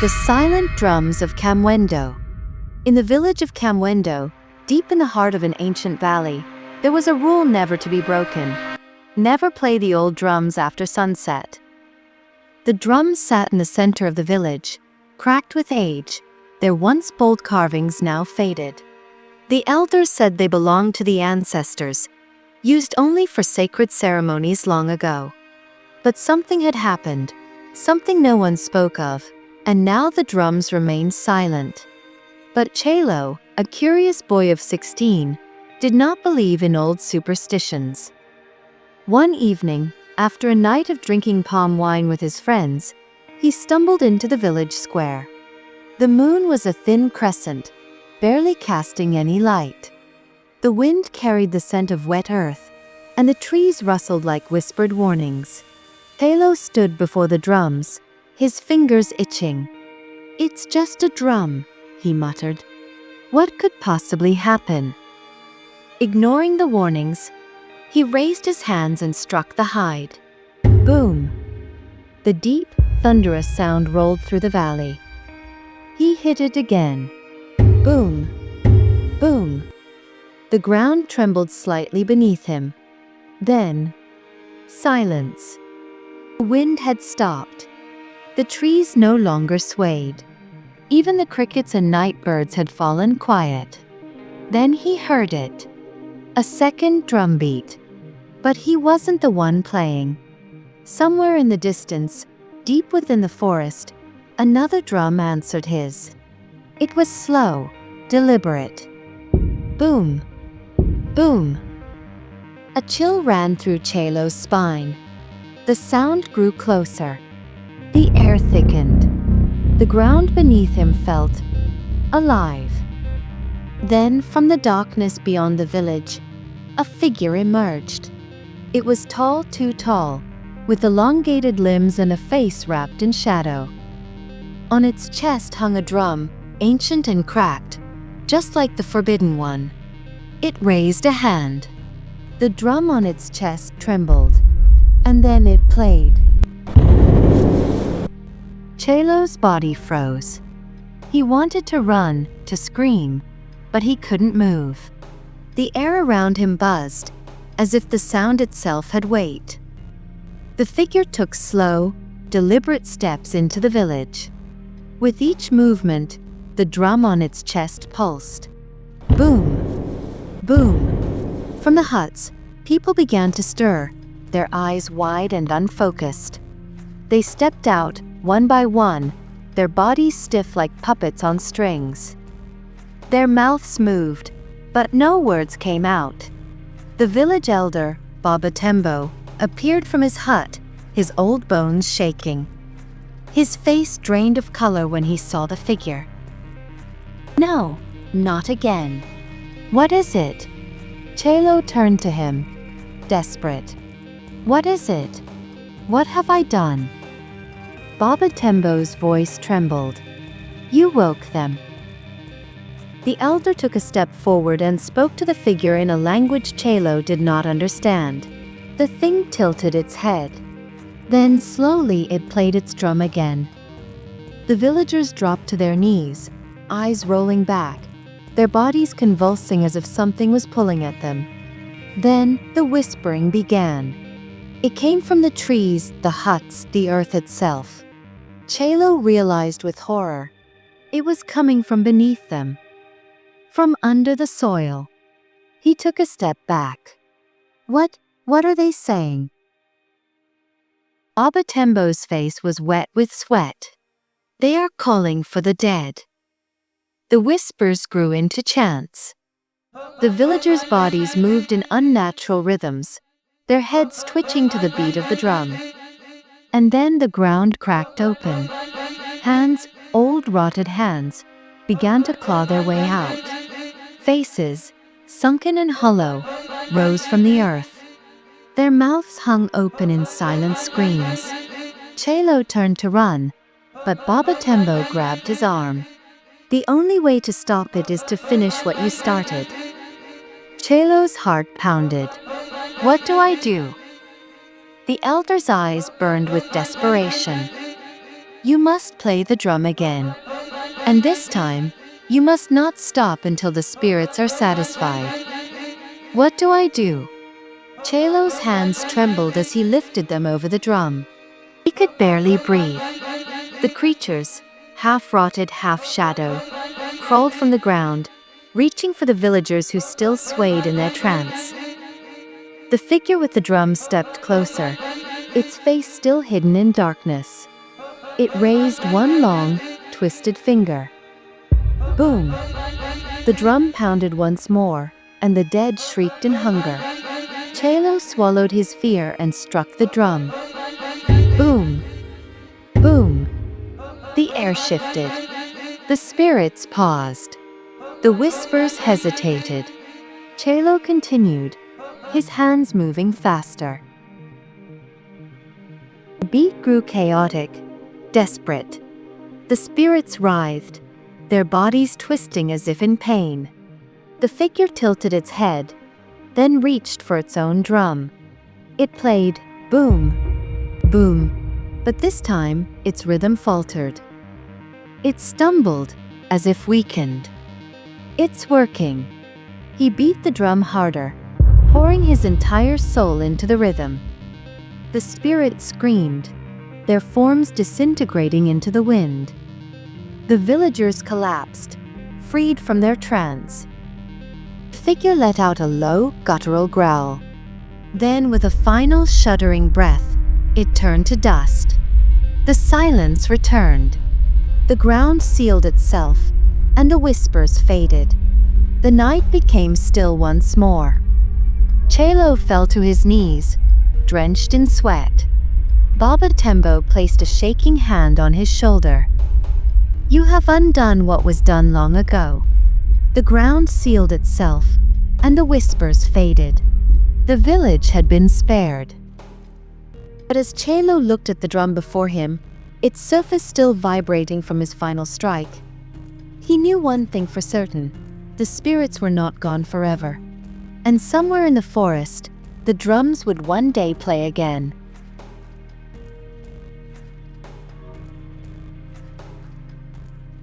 The silent drums of Camwendo. In the village of Camwendo, deep in the heart of an ancient valley, there was a rule never to be broken. Never play the old drums after sunset. The drums sat in the center of the village, cracked with age, their once bold carvings now faded. The elders said they belonged to the ancestors, used only for sacred ceremonies long ago. But something had happened, something no one spoke of, and now the drums remained silent. But Chalo, a curious boy of 16, did not believe in old superstitions. One evening, after a night of drinking palm wine with his friends, he stumbled into the village square. The moon was a thin crescent, barely casting any light. The wind carried the scent of wet earth, and the trees rustled like whispered warnings. Chalo stood before the drums, his fingers itching. "It's just a drum," he muttered. What could possibly happen? Ignoring the warnings, he raised his hands and struck the hide. Boom! The deep, thunderous sound rolled through the valley. He hit it again. Boom! Boom! The ground trembled slightly beneath him. Then, silence. The wind had stopped. The trees no longer swayed. Even the crickets and night birds had fallen quiet. Then he heard it. A second drumbeat. But he wasn't the one playing. Somewhere in the distance, deep within the forest, another drum answered his. It was slow, deliberate. Boom! Boom! A chill ran through Chalo's spine. The sound grew closer. The air thickened. The ground beneath him felt alive. Then, from the darkness beyond the village, a figure emerged. It was tall, too tall, with elongated limbs and a face wrapped in shadow. On its chest hung a drum, ancient and cracked, just like the forbidden one. It raised a hand. The drum on its chest trembled, and then it played. Chalo's body froze. He wanted to run, to scream, but he couldn't move. The air around him buzzed, as if the sound itself had weight. The figure took slow, deliberate steps into the village. With each movement, the drum on its chest pulsed. Boom! Boom! From the huts, people began to stir, their eyes wide and unfocused. They stepped out, one by one, their bodies stiff like puppets on strings. Their mouths moved, but no words came out. The village elder, Baba Tembo, appeared from his hut, his old bones shaking. His face drained of color when he saw the figure. No, not again. What is it? Chalo turned to him, desperate. What is it? What have I done? Baba Tembo's voice trembled. You woke them. The elder took a step forward and spoke to the figure in a language Chalo did not understand. The thing tilted its head. Then slowly it played its drum again. The villagers dropped to their knees, eyes rolling back, their bodies convulsing as if something was pulling at them. Then the whispering began. It came from the trees, the huts, the earth itself. Chalo realized with horror. It was coming from beneath them. From under the soil. He took a step back. What are they saying? Baba Tembo's face was wet with sweat. They are calling for the dead. The whispers grew into chants. The villagers' bodies moved in unnatural rhythms, their heads twitching to the beat of the drum. And then the ground cracked open. Hands, old rotted hands, began to claw their way out. Faces, sunken and hollow, rose from the earth. Their mouths hung open in silent screams. Chalo turned to run, but Baba Tembo grabbed his arm. The only way to stop it is to finish what you started. Chalo's heart pounded. What do? The elder's eyes burned with desperation. You must play the drum again. And this time, you must not stop until the spirits are satisfied. What do I do? Chalo's hands trembled as he lifted them over the drum. He could barely breathe. The creatures, half-rotted, half-shadow, crawled from the ground, reaching for the villagers who still swayed in their trance. The figure with the drum stepped closer, its face still hidden in darkness. It raised one long, twisted finger. Boom! The drum pounded once more, and the dead shrieked in hunger. Chalo swallowed his fear and struck the drum. Boom! Boom! The air shifted. The spirits paused. The whispers hesitated. Chalo continued, his hands moving faster. The beat grew chaotic, desperate. The spirits writhed, their bodies twisting as if in pain. The figure tilted its head, then reached for its own drum. It played, boom, boom, but this time its rhythm faltered. It stumbled, as if weakened. It's working. He beat the drum harder, pouring his entire soul into the rhythm. The spirits screamed, their forms disintegrating into the wind. The villagers collapsed, freed from their trance. The figure let out a low, guttural growl. Then, with a final shuddering breath, it turned to dust. The silence returned. The ground sealed itself, and the whispers faded. The night became still once more. Chalo fell to his knees, drenched in sweat. Baba Tembo placed a shaking hand on his shoulder. You have undone what was done long ago. The ground sealed itself, and the whispers faded. The village had been spared. But as Chalo looked at the drum before him, its surface still vibrating from his final strike, he knew one thing for certain: the spirits were not gone forever. And somewhere in the forest, the drums would one day play again.